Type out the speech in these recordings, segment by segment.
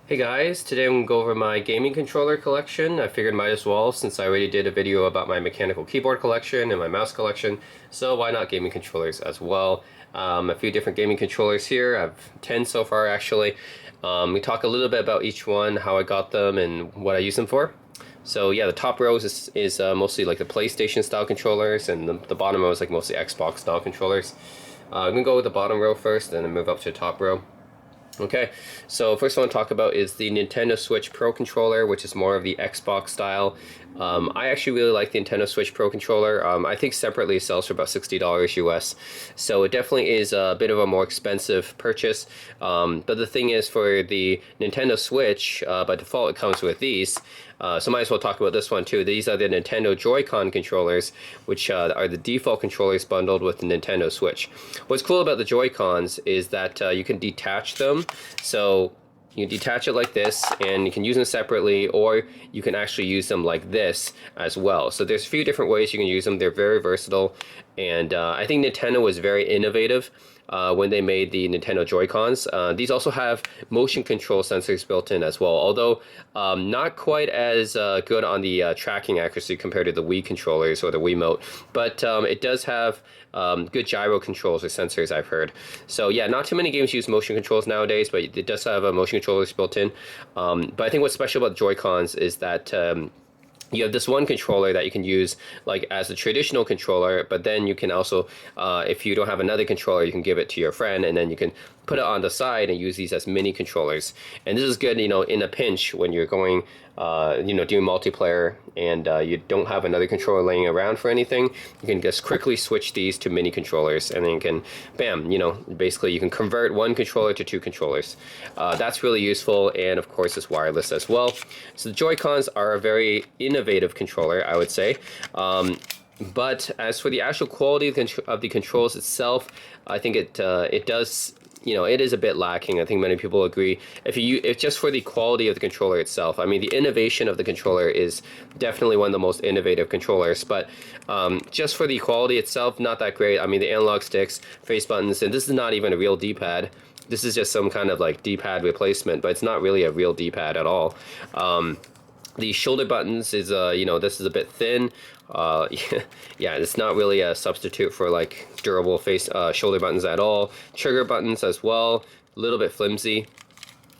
Hey guys, today I'm going to go over my gaming controller collection. I figured might as well since I already did a video about my mechanical keyboard collection and my mouse collection, so why not gaming controllers as well. A few different gaming controllers here. I have 10 so far actually. We talk a little bit about each one, how I got them and what I use them for. So yeah, the top rows is mostly like the PlayStation style controllers, and the bottom row is like mostly Xbox style controllers. I'm going to go with the bottom row first and then move up to the top row. Okay, so first I want to talk about is the Nintendo Switch Pro controller, which is more of the Xbox style. I actually really like the Nintendo Switch Pro controller. I think separately it sells for about $60 US, so it definitely is a bit of a more expensive purchase. But the thing is, for the Nintendo Switch, by default it comes with these. So might as well talk about this one too. These are the Nintendo Joy-Con controllers, which are the default controllers bundled with the Nintendo Switch. What's cool about the Joy-Cons is that you can detach them. So you can detach it like this, and you can use them separately, or you can actually use them like this as well. So there's a few different ways you can use them. They're very versatile, and I think Nintendo was very innovative when they made the Nintendo Joy-Cons. These also have motion control sensors built in as well, although not quite as good on the tracking accuracy compared to the Wii controllers or the Wiimote, but it does have good gyro controls or sensors, I've heard. So yeah, not too many games use motion controls nowadays, but it does have motion controllers built in. But I think what's special about the Joy-Cons is that you have this one controller that you can use like as a traditional controller, but then you can also, if you don't have another controller, you can give it to your friend, and then you can put it on the side and use these as mini controllers. And this is good, you know, in a pinch when you're going, doing multiplayer and you don't have another controller laying around for anything. You can just quickly switch these to mini controllers, and then you can, bam, basically you can convert one controller to two controllers. That's really useful, and of course it's wireless as well. So the Joy-Cons are a very innovative controller, I would say. But as for the actual quality of the controls itself, I think it does, it is a bit lacking. I think many people agree. If just for the quality of the controller itself, I mean, the innovation of the controller is definitely one of the most innovative controllers, but just for the quality itself, not that great. I mean, the analog sticks, face buttons, and this is not even a real D-pad. This is just some kind of like D-pad replacement, but it's not really a real D-pad at all. The shoulder buttons is, this is a bit thin. Yeah, it's not really a substitute for like durable shoulder buttons at all. Trigger buttons as well, a little bit flimsy.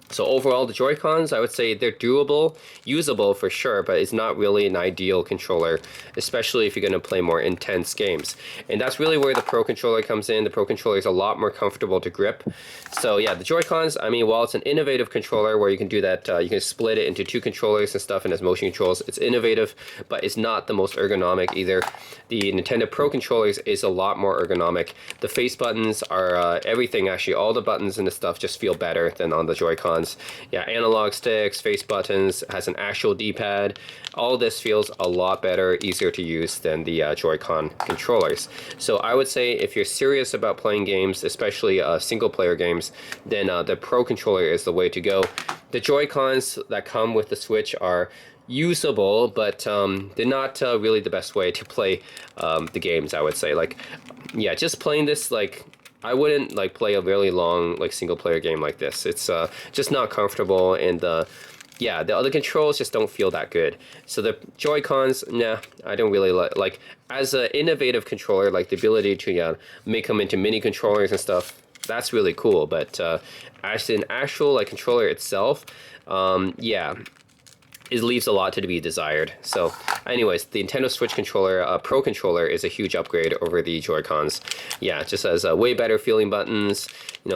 So overall, the Joy-Cons, I would say they're doable, usable for sure, but it's not really an ideal controller, especially if you're going to play more intense games. And that's really where the Pro Controller comes in. The Pro Controller is a lot more comfortable to grip. So yeah, the Joy-Cons, I mean, while it's an innovative controller where you can do that, you can split it into two controllers and stuff and has motion controls, it's innovative, but it's not the most ergonomic either. The Nintendo Pro Controllers is a lot more ergonomic. The face buttons are everything, actually. All the buttons and the stuff just feel better than on the Joy-Cons. Yeah, analog sticks, face buttons, has an actual D-pad. All this feels a lot better, easier to use than the Joy-Con controllers. So I would say if you're serious about playing games, especially single-player games, then the Pro Controller is the way to go. The Joy-Cons that come with the Switch are usable, but they're not really the best way to play the games, I would say. Like, yeah, just playing this, like, I wouldn't like play a really long like single player game like this. It's just not comfortable, and yeah, the other controls just don't feel that good. So the Joy-Cons, nah, I don't really like as an innovative controller, like the ability to make them into mini controllers and stuff. That's really cool, but as an actual like controller itself, yeah, it leaves a lot to be desired. So anyways, the Nintendo Switch controller, Pro Controller, is a huge upgrade over the Joy-Cons. Yeah, it just has way better feeling buttons,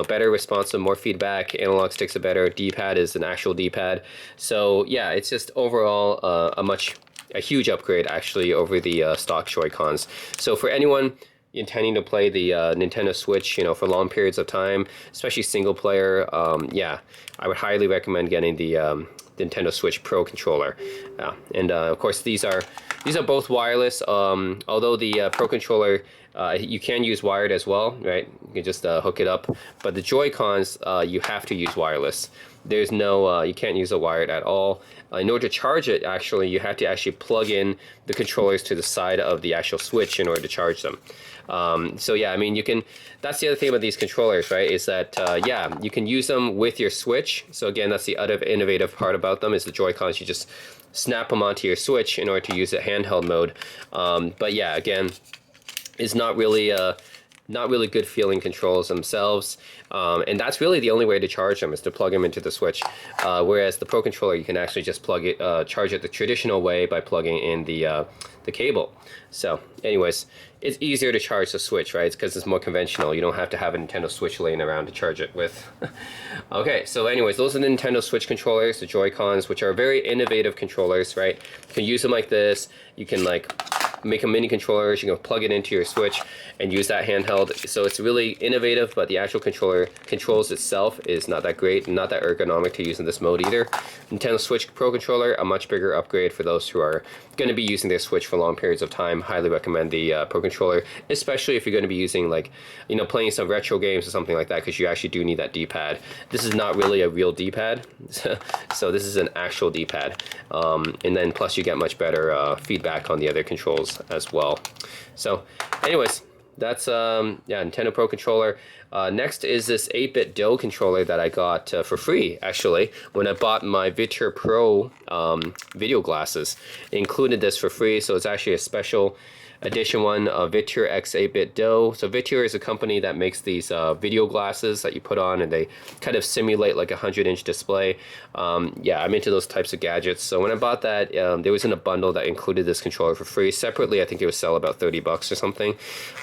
better responsive, more feedback, analog sticks are better, D-pad is an actual D-pad. So yeah, it's just overall a huge upgrade actually over the stock Joy-Cons. So for anyone intending to play the Nintendo Switch, for long periods of time, especially single player, yeah, I would highly recommend getting the Nintendo Switch Pro Controller. And of course these are both wireless, although the Pro Controller You can use wired as well, right? You can just hook it up. But the Joy-Cons, you have to use wireless. There's no, you can't use a wired at all. In order to charge it, actually, you have to actually plug in the controllers to the side of the actual switch in order to charge them. So yeah, I mean, you can, that's the other thing about these controllers, right, is that, yeah, you can use them with your Switch. So again, that's the other innovative part about them is the Joy-Cons. You just snap them onto your Switch in order to use it handheld mode. But yeah, again, it's not really good feeling controls themselves, and that's really the only way to charge them is to plug them into the Switch. Whereas the Pro Controller, you can actually just plug it, charge it the traditional way by plugging in the cable. So, anyways, it's easier to charge the Switch, right? It's because it's more conventional. You don't have to have a Nintendo Switch laying around to charge it with. Okay, so anyways, those are the Nintendo Switch controllers, the Joy-Cons, which are very innovative controllers, right? You can use them like this. You can like make them mini controllers. You can plug it into your Switch and use that handheld. So it's really innovative, but the actual controller controls itself is not that great, not that ergonomic to use in this mode either. Nintendo Switch Pro Controller, a much bigger upgrade for those who are going to be using their Switch for long periods of time. Highly recommend the Pro Controller, especially if you're going to be using, like, you know, playing some retro games or something like that, because you actually do need that D-pad. This is not really a real D-pad, so this is an actual D-pad, and then plus you get much better feedback on the other controls as well. So anyways, that's yeah, Nintendo Pro Controller. Next is this 8-bit DOE controller that I got for free, actually, when I bought my Vitur Pro video glasses. It included this for free, so it's actually a special edition one, Vitur X 8-bit DOE. So Vitur is a company that makes these video glasses that you put on and they kind of simulate like a 100-inch display. Yeah, I'm into those types of gadgets. So when I bought that, there was in a bundle that included this controller for free. Separately, I think it would sell about 30 bucks or something.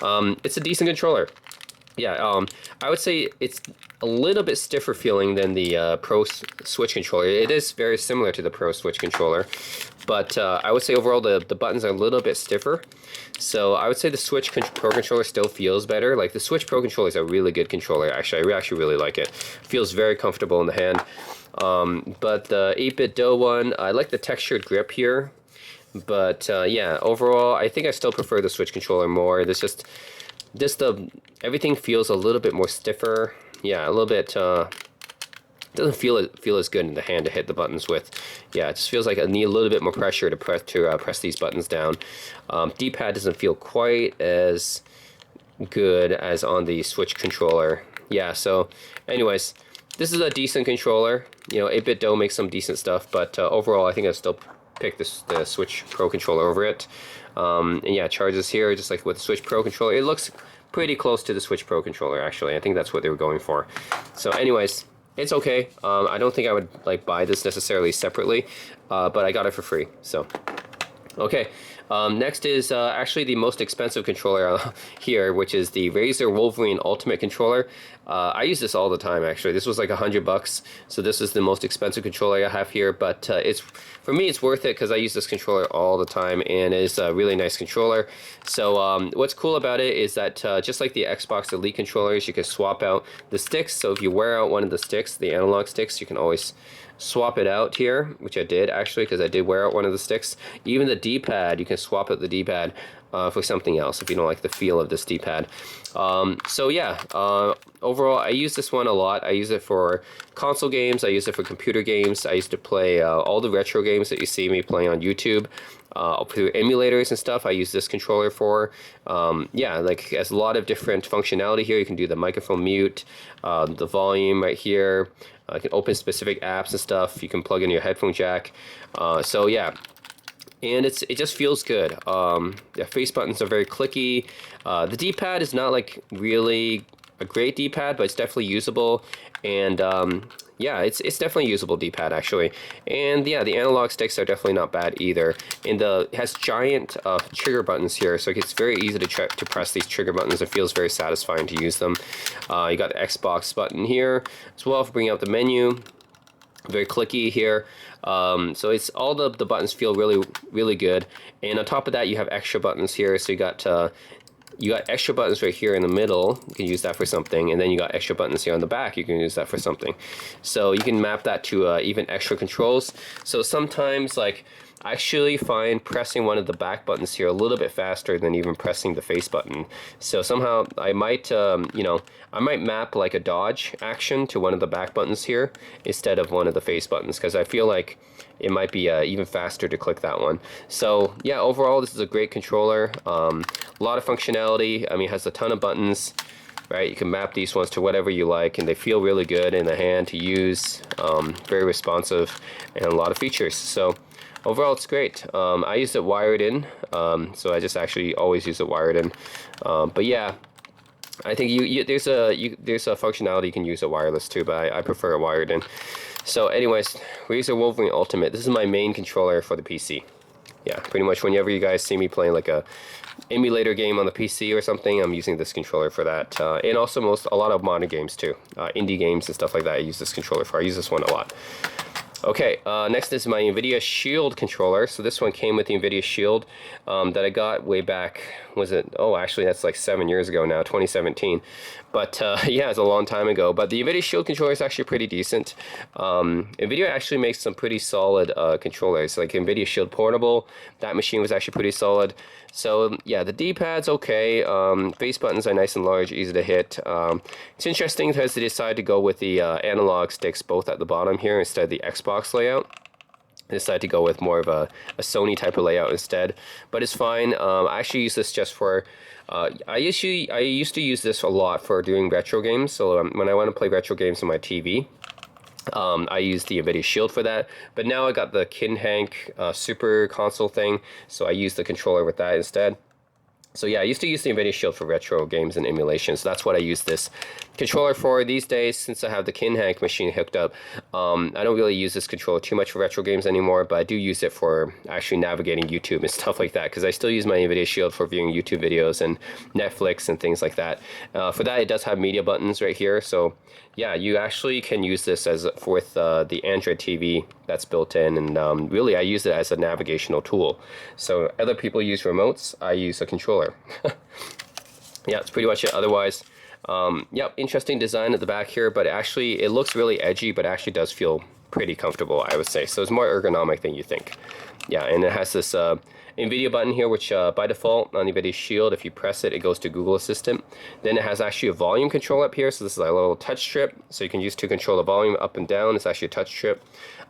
It's a decent controller. Yeah, I would say it's a little bit stiffer feeling than the Pro Switch controller. It is very similar to the Pro Switch controller, but I would say overall the buttons are a little bit stiffer. So I would say the Switch Pro controller still feels better. Like the Switch Pro controller is a really good controller, actually. I actually really like it. Feels very comfortable in the hand. But the 8-bit DOE one, I like the textured grip here. But yeah, overall, I think I still prefer the Switch controller more. Everything feels a little bit more stiffer. Yeah, a little bit. Doesn't feel as good in the hand to hit the buttons with. Yeah, it just feels like I need a little bit more pressure to press these buttons down. D-pad doesn't feel quite as good as on the Switch controller. Yeah. So, anyways, this is a decent controller. You know, 8-bit DOE makes some decent stuff, but overall, I think I still pick the Switch Pro controller over it. And yeah, charges here just like with the Switch Pro controller. It looks pretty close to the Switch Pro controller, actually. I think that's what they were going for. So anyways, it's okay. I don't think I would like buy this necessarily separately, but I got it for free. So okay. Next is actually the most expensive controller here, which is the Razer Wolverine Ultimate controller. I use this all the time, actually. This was like $100, so this is the most expensive controller I have here. But for me, it's worth it because I use this controller all the time, and it's a really nice controller. So what's cool about it is that just like the Xbox Elite controllers, you can swap out the sticks. So if you wear out one of the sticks, the analog sticks, you can always swap it out here, which I did actually because I did wear out one of the sticks. Even the D-pad, you can swap out the D-pad for something else if you don't like the feel of this D-pad. So yeah, overall I use this one a lot. I use it for console games, I use it for computer games. I used to play all the retro games that you see me playing on YouTube. Through emulators and stuff, I use this controller for. Yeah, like it has a lot of different functionality here. You can do the microphone mute, the volume right here. You can open specific apps and stuff. You can plug in your headphone jack. So yeah, and it just feels good. The face buttons are very clicky. The D-pad is not like really a great D-pad, but it's definitely usable. And yeah, it's definitely a usable D-pad actually. And yeah, the analog sticks are definitely not bad either. And it has giant trigger buttons here, so it's very easy to press these trigger buttons. It feels very satisfying to use them. You got the Xbox button here as well for bringing out the menu. Very clicky here. So it's all the buttons feel really good. And on top of that, you have extra buttons here. So you got extra buttons right here in the middle. You can use that for something. And then you got extra buttons here on the back. You can use that for something. So you can map that to even extra controls. So sometimes, like, I actually find pressing one of the back buttons here a little bit faster than even pressing the face button. So somehow I might, you know, I might map like a dodge action to one of the back buttons here instead of one of the face buttons, because I feel like it might be even faster to click that one. So yeah, overall this is a great controller. A lot of functionality. I mean, it has a ton of buttons, right? You can map these ones to whatever you like, and they feel really good in the hand to use. Very responsive, and a lot of features. So overall it's great. I use it wired in, so I just actually always use it wired in. But yeah, I think there's a functionality you can use it wireless too, but I prefer it wired in. So anyways, Razer Wolverine Ultimate. This is my main controller for the PC. Yeah, pretty much whenever you guys see me playing like a emulator game on the PC or something, I'm using this controller for that. And also a lot of modern games too. Indie games and stuff like that, I use this controller for. I use this one a lot. Okay, next is my NVIDIA Shield controller. So this one came with the NVIDIA Shield that I got way back, was it? Oh, actually that's like 7 years ago now, 2017. But yeah, it's a long time ago. But the NVIDIA Shield controller is actually pretty decent. NVIDIA actually makes some pretty solid controllers, like NVIDIA Shield Portable. That machine was actually pretty solid. So yeah, the D-pad's okay. Face buttons are nice and large, easy to hit. It's interesting because they decided to go with the analog sticks both at the bottom here instead of the Xbox layout. I decided to go with more of a Sony type of layout instead, but it's fine. I actually use this just for, I used to use this a lot for doing retro games. So when I want to play retro games on my TV, I use the NVIDIA Shield for that, but now I got the Kinhank Super Console thing, so I use the controller with that instead. So yeah, I used to use the NVIDIA Shield for retro games and emulation, so that's what I use this controller for these days. Since I have the Kinhank machine hooked up, I don't really use this controller too much for retro games anymore, but I do use it for actually navigating YouTube and stuff like that, because I still use my NVIDIA Shield for viewing YouTube videos and Netflix and things like that. For that, it does have media buttons right here, so yeah, you actually can use this as with the Android TV that's built in, and really I use it as a navigational tool. So other people use remotes, I use a controller. Yeah, it's pretty much it. Otherwise, yep, interesting design at the back here, but actually it looks really edgy, but actually does feel pretty comfortable, I would say. So it's more ergonomic than you think. Yeah, and it has this NVIDIA button here, which by default on the NVIDIA Shield, if you press it, it goes to Google Assistant. Then it has actually a volume control up here, so this is like a little touch strip, so you can use to control the volume up and down. It's actually a touch strip.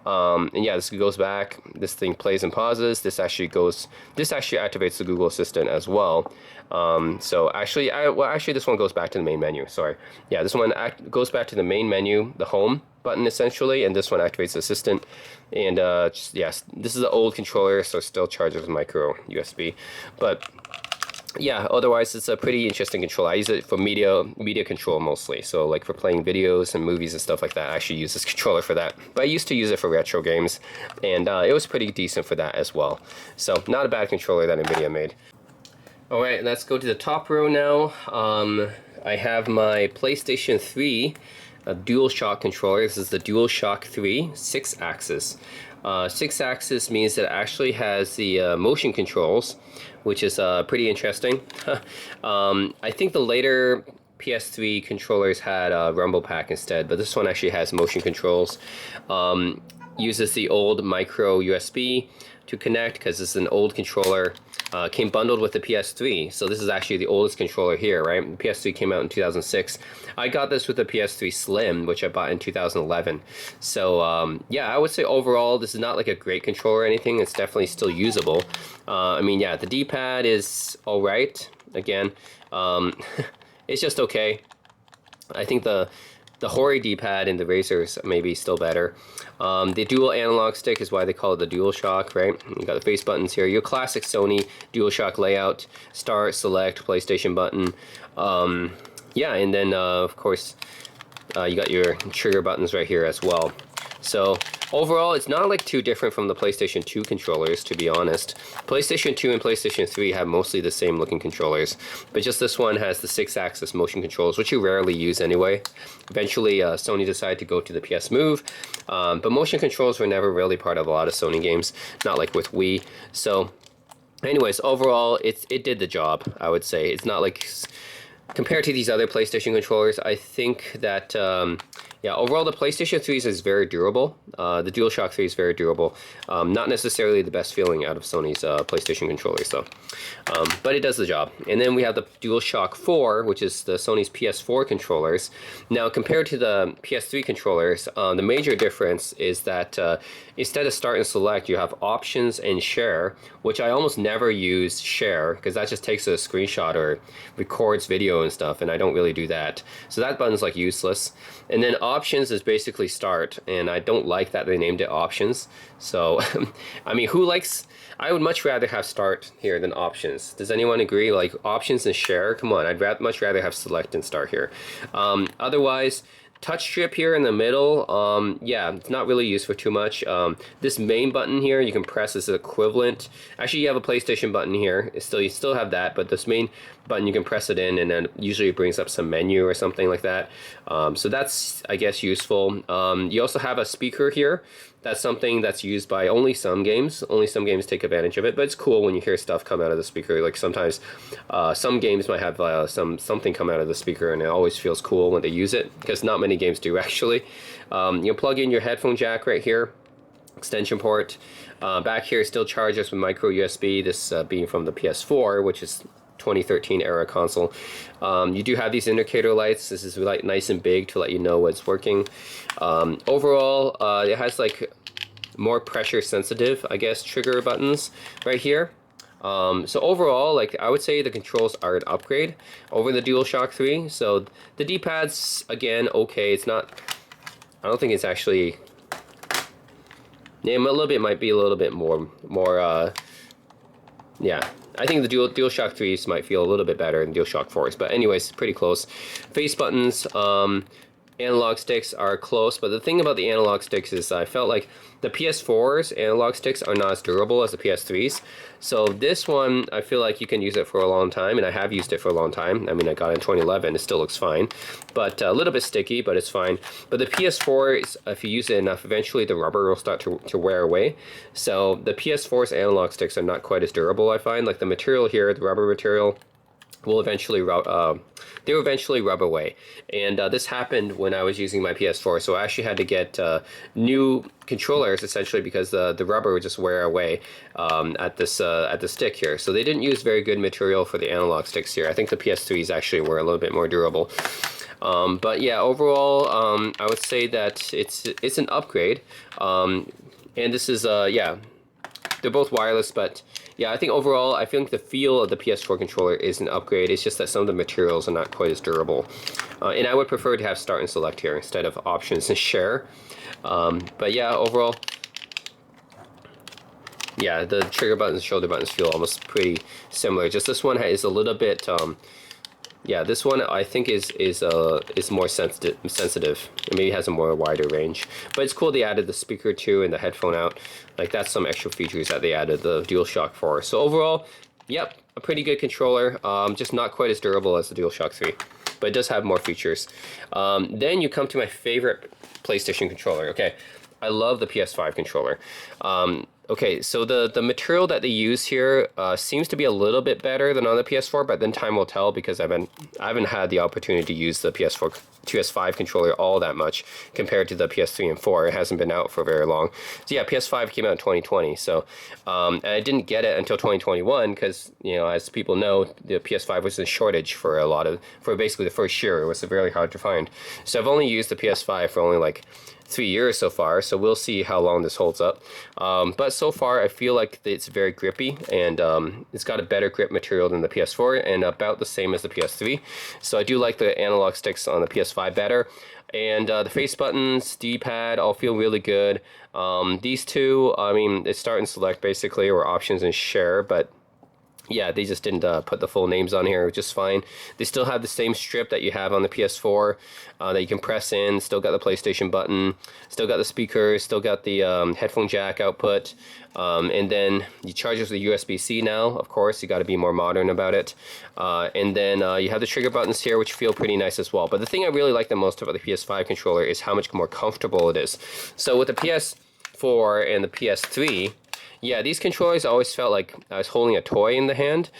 And yeah, this goes back, this thing plays and pauses, this actually activates the Google Assistant as well. So actually, this one goes back to the main menu, sorry. Yeah, this one goes back to the main menu, the home button essentially, and this one activates the assistant. And yes, this is an old controller, so it still charges with micro USB. But yeah, otherwise it's a pretty interesting controller. I use it for media control mostly. So like for playing videos and movies and stuff like that, I actually use this controller for that. But I used to use it for retro games, and it was pretty decent for that as well. So not a bad controller that NVIDIA made. Alright, let's go to the top row now. I have my PlayStation 3 DualShock controller. This is the DualShock 3 6-axis. 6-axis means that it actually has the motion controls, which is pretty interesting. I think the later PS3 controllers had Rumble Pack instead, but this one actually has motion controls. Uses the old micro USB to connect, because this is an old controller. Came bundled with the PS3, so this is actually the oldest controller here, right? The PS3 came out in 2006. I got this with the PS3 Slim, which I bought in 2011. So yeah, I would say overall this is not like a great controller or anything. It's definitely still usable. I mean, yeah, the D-pad is all right. Again, it's just okay. I think the Hori D-pad in the Razer is maybe still better. The dual analog stick is why they call it the DualShock, right? You got the face buttons here. Your classic Sony DualShock layout: start, select, PlayStation button. Yeah, and then of course you got your trigger buttons right here as well. So overall, it's not like too different from the PlayStation 2 controllers, to be honest. PlayStation 2 and PlayStation 3 have mostly the same looking controllers, but just this one has the 6-axis motion controls, which you rarely use anyway. Eventually, Sony decided to go to the PS Move, but motion controls were never really part of a lot of Sony games, not like with Wii. So anyways, overall, it did the job, I would say. It's not like, compared to these other PlayStation controllers, I think that Yeah, overall the PlayStation 3 is very durable. The DualShock 3 is very durable. Not necessarily the best feeling out of Sony's PlayStation controllers, though. But it does the job. And then we have the DualShock 4, which is the Sony's PS4 controllers. Now, compared to the PS3 controllers, the major difference is that instead of start and select, you have options and share, which I almost never use share, because that just takes a screenshot or records video and stuff, and I don't really do that. So that button's like useless. And then options is basically start, and I don't like that they named it options. So, I mean, who likes... I would much rather have start here than options. Does anyone agree? Like options and share? Come on, I'd much rather have select and start here. Otherwise, touch strip here in the middle, yeah, it's not really used for too much. This main button here, you can press as equivalent. Actually, you have a PlayStation button here. You still have that, but this main button, you can press it in, and then usually it brings up some menu or something like that. So that's, I guess, useful. You also have a speaker here. That's something that's used by only some games. Only some games take advantage of it, but it's cool when you hear stuff come out of the speaker. Like sometimes some games might have something come out of the speaker, and it always feels cool when they use it, because not many games do actually. You plug in your headphone jack right here, extension port. Back here still charges with micro USB, this being from the PS4, which is 2013 era console. You do have these indicator lights. This is like nice and big to let you know what's working. Overall, it has like more pressure sensitive, I guess, trigger buttons right here. So overall, like I would say the controls are an upgrade over the DualShock 3. So the D-pad's again okay. It's not, I don't think it's actually, yeah, a little bit, might be a little bit more yeah, I think the DualShock 3s might feel a little bit better than DualShock 4s, but anyways, pretty close. Face buttons, analog sticks are close, but the thing about the analog sticks is I felt like the PS4's analog sticks are not as durable as the PS3's. So this one, I feel like you can use it for a long time, and I have used it for a long time. I mean, I got it in 2011, it still looks fine, but a little bit sticky, but it's fine. But the PS4, if you use it enough, eventually the rubber will start to wear away. So the PS4's analog sticks are not quite as durable, I find. Like the material here, the rubber material, will eventually rub away, and this happened when I was using my PS4. So I actually had to get new controllers essentially because the rubber would just wear away at the stick here. So they didn't use very good material for the analog sticks here. I think the PS3s actually were a little bit more durable. But yeah, overall, I would say that it's an upgrade, and this is yeah, they're both wireless, but yeah, I think overall, I think the feel of the PS4 controller is an upgrade. It's just that some of the materials are not quite as durable. And I would prefer to have start and select here instead of options and share. But yeah, overall, yeah, the trigger buttons, shoulder buttons feel almost pretty similar. Just this one is a little bit, yeah, this one I think is more sensitive. It maybe has a more wider range. But it's cool they added the speaker too and the headphone out. Like that's some extra features that they added the DualShock 4. So overall, yep, a pretty good controller. Just not quite as durable as the DualShock 3, but it does have more features. Then you come to my favorite PlayStation controller. Okay, I love the PS5 controller. Okay, so the material that they use here seems to be a little bit better than on the PS4, but then time will tell because I haven't had the opportunity to use the PS5 controller all that much compared to the PS3 and 4. It hasn't been out for very long. So yeah, PS5 came out in 2020. So and I didn't get it until 2021 because, you know, as people know, the PS5 was in shortage for basically the first year. It was very hard to find. So I've only used the PS5 for only like 3 years so far, so we'll see how long this holds up. But so far, I feel like it's very grippy, and it's got a better grip material than the PS4, and about the same as the PS3. So I do like the analog sticks on the PS5 better. And the face buttons, D-pad, all feel really good. These two, I mean, it's start and select basically, or options and share, but yeah, they just didn't put the full names on here, which is fine. They still have the same strip that you have on the PS4 that you can press in. Still got the PlayStation button, still got the speakers, still got the headphone jack output. And then you charge it with USB-C now, of course. You got to be more modern about it. And then you have the trigger buttons here, which feel pretty nice as well. But the thing I really like the most about the PS5 controller is how much more comfortable it is. So with the PS4 and the PS3, Yeah, these controllers always felt like I was holding a toy in the hand.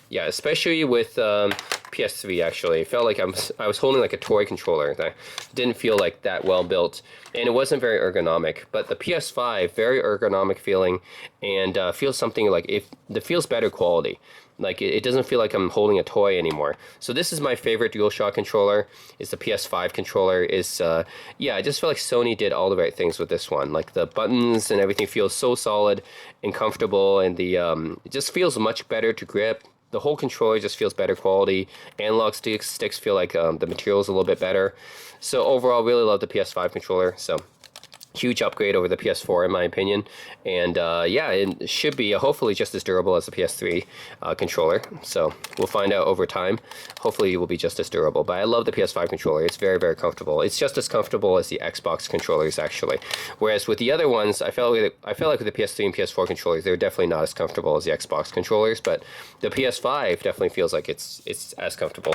Yeah, especially with PS3 actually. It felt like I was holding like a toy controller that didn't feel like that well built, and it wasn't very ergonomic. But the PS5, very ergonomic feeling, and feels something like it feels better quality. Like it doesn't feel like I'm holding a toy anymore. So this is my favorite DualShock controller. Is the PS5 controller. Yeah, I just feel like Sony did all the right things with this one. Like the buttons and everything feels so solid and comfortable, and it just feels much better to grip. The whole controller just feels better quality. Analog sticks feel like the material is a little bit better. So overall, really love the PS5 controller. So huge upgrade over the PS4 in my opinion, and yeah, it should be hopefully just as durable as the PS3 controller. So we'll find out over time. Hopefully it will be just as durable, but I love the PS5 controller. It's very, very comfortable. It's just as comfortable as the Xbox controllers actually, whereas with the other ones I felt like with the PS3 and PS4 controllers, they're definitely not as comfortable as the Xbox controllers, but the PS5 definitely feels like it's as comfortable.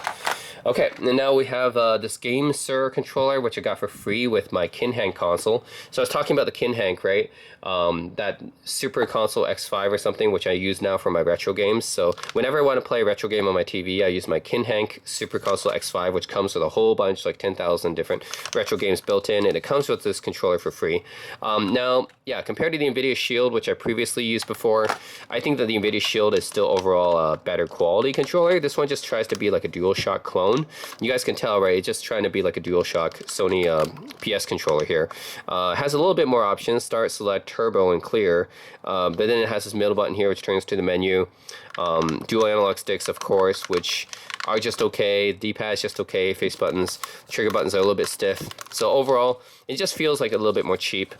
Okay, and now we have this Game Sir controller, which I got for free with my Kinhang console. So I was talking about the Kinhang, right? That Super Console X5 or something, which I use now for my retro games. So whenever I want to play a retro game on my TV, I use my Kinhang Super Console X5, which comes with a whole bunch, like 10,000 different retro games built in, and it comes with this controller for free. Now, yeah, compared to the NVIDIA Shield, which I previously used before, I think that the NVIDIA Shield is still overall a better quality controller. This one just tries to be like a DualShock clone. You guys can tell, right? It's just trying to be like a DualShock Sony PS controller here. Has a little bit more options: start, select, turbo, and clear. But then it has this middle button here, which turns to the menu. Dual analog sticks, of course, which are just okay. D-pad is just okay. Face buttons, trigger buttons are a little bit stiff. So overall, it just feels like a little bit more cheap.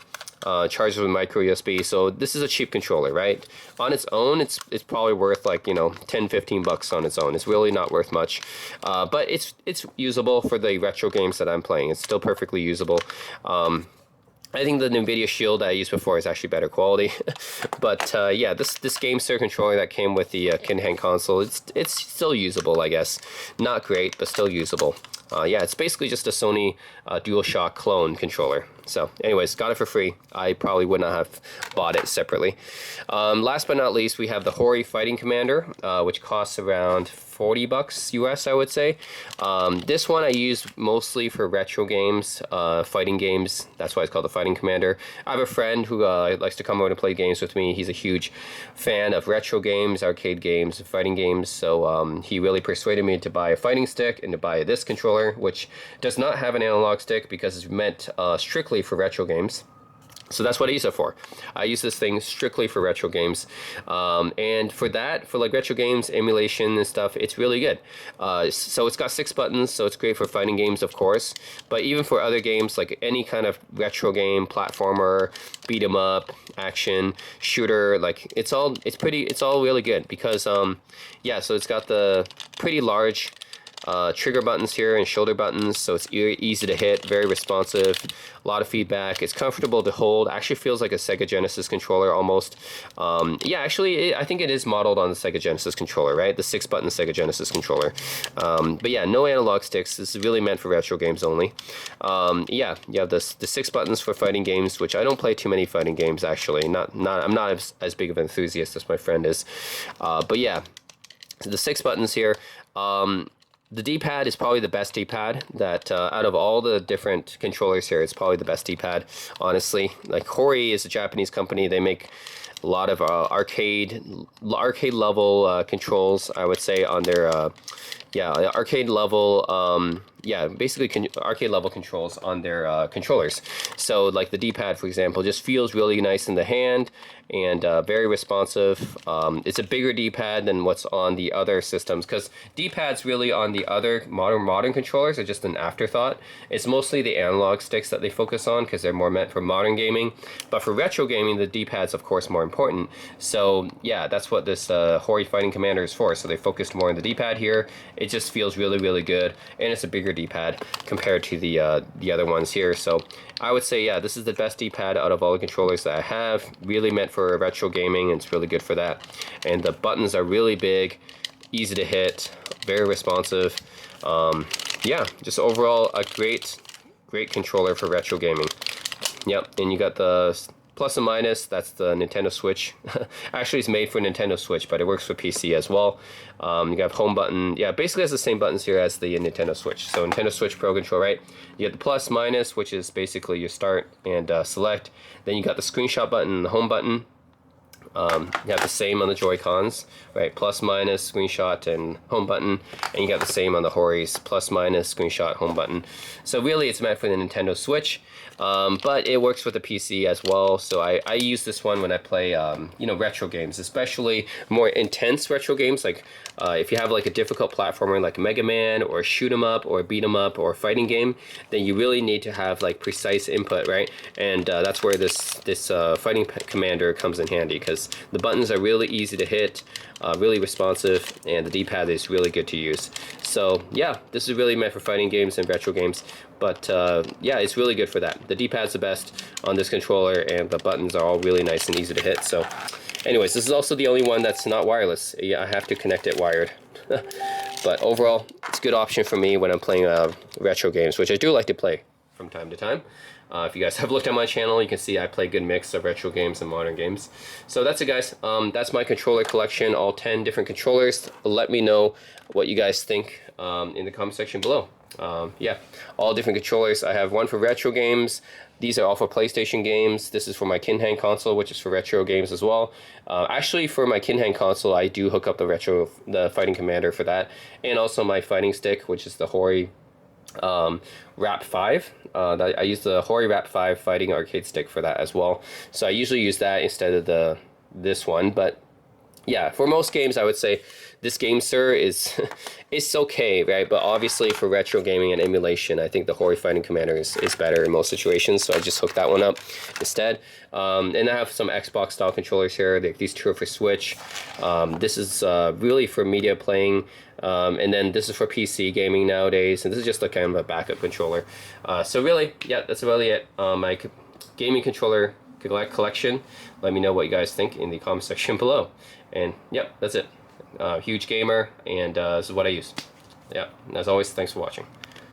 Charges with micro USB. So this is a cheap controller, right? On its own, it's probably worth like, 10-15 bucks on its own. It's really not worth much, but it's usable for the retro games that I'm playing. It's still perfectly usable. I think the NVIDIA Shield I used before is actually better quality. But yeah, this Game Sir controller that came with the Kinhang console, it's still usable, I guess. Not great, but still usable. Yeah, it's basically just a Sony DualShock clone controller. So anyways, got it for free. I probably would not have bought it separately. Last but not least, we have the Hori Fighting Commander, which costs around 40 bucks US, I would say. This one I use mostly for retro games, fighting games. That's why it's called the Fighting Commander. I have a friend who likes to come over and play games with me. He's a huge fan of retro games, arcade games, fighting games. So he really persuaded me to buy a fighting stick and to buy this controller, which does not have an analog stick because it's meant strictly for retro games. So that's what I use it for. I use this thing strictly for retro games, and for like retro games, emulation and stuff, it's really good. So it's got 6 buttons, so it's great for fighting games, of course, but even for other games, like any kind of retro game, platformer, beat 'em up, action, shooter, like it's all really good because yeah, so it's got the pretty large trigger buttons here and shoulder buttons, so it's easy to hit, very responsive, a lot of feedback. It's comfortable to hold. Actually feels like a Sega Genesis controller almost. Yeah, actually I think it is modeled on the Sega Genesis controller, right? The 6-button Sega Genesis controller. But yeah, no analog sticks. This is really meant for retro games only. Yeah, you have the 6 buttons for fighting games, which I don't play too many fighting games actually. I'm not as big of an enthusiast as my friend is. But yeah, so the 6 buttons here. The D-pad is probably the best D-pad that out of all the different controllers here, it's probably the best D-pad, honestly. Like Hori is a Japanese company. They make a lot of arcade level controls, I would say, on their yeah, arcade level yeah, basically arcade level controls on their controllers. So like the D-pad, for example, just feels really nice in the hand and very responsive. It's a bigger D-pad than what's on the other systems, because D-pads really on the other modern controllers are just an afterthought. It's mostly the analog sticks that they focus on because they're more meant for modern gaming. But for retro gaming, the D-pad's of course more important. So yeah, that's what this Hori Fighting Commander is for. So they focused more on the D-pad here. It just feels really, really good, and it's a bigger D-pad compared to the other ones here. So I would say, yeah, this is the best D-pad out of all the controllers that I have. Really meant for retro gaming, and it's really good for that. And the buttons are really big, easy to hit, very responsive. Yeah, just overall a great controller for retro gaming. Yep, and you got the plus and minus, that's the Nintendo Switch. Actually, it's made for Nintendo Switch, but it works for PC as well. You have home button. Yeah, basically has the same buttons here as the Nintendo Switch. So Nintendo Switch Pro Control, right? You get the plus, minus, which is basically you start and select. Then you got the screenshot button and the home button. You have the same on the Joy-Cons, right? Plus, minus, screenshot, and home button. And you got the same on the Hori's, plus, minus, screenshot, home button. So really, it's meant for the Nintendo Switch, but it works with the PC as well. So I use this one when I play, you know, retro games, especially more intense retro games. Like if you have like a difficult platformer like Mega Man or a shoot 'em up or a beat 'em up or a fighting game, then you really need to have like precise input, right? And that's where this fighting commander comes in handy, because the buttons are really easy to hit, really responsive, and the D-pad is really good to use. So yeah, this is really meant for fighting games and retro games, but yeah, it's really good for that. The D-pad's the best on this controller, and the buttons are all really nice and easy to hit. So anyways, this is also the only one that's not wireless. Yeah, I have to connect it wired. But overall, it's a good option for me when I'm playing retro games, which I do like to play from time to time. If you guys have looked at my channel, you can see I play a good mix of retro games and modern games. So that's it, guys. That's my controller collection, all 10 different controllers. Let me know what you guys think in the comment section below. Yeah, all different controllers. I have one for retro games. These are all for PlayStation games. This is for my Kinhang console, which is for retro games as well. Actually, for my Kinhang console, I do hook up the Fighting Commander for that, and also my fighting stick, which is the Hori Wrap 5. I use the Hori Wrap 5 fighting arcade stick for that as well. So I usually use that instead of this one. But yeah, for most games, I would say this Game Sir is it's okay, right? But obviously for retro gaming and emulation, I think the Hori Fighting Commander is better in most situations. So I just hooked that one up instead. And I have some Xbox style controllers here. These two are for Switch. This is really for media playing. And then this is for PC gaming nowadays. And this is just a kind of a backup controller. So really, yeah, that's really it. My gaming controller collection. Let me know what you guys think in the comment section below. And yep, that's it. Huge gamer, and this is what I use. Yeah, as always, thanks for watching.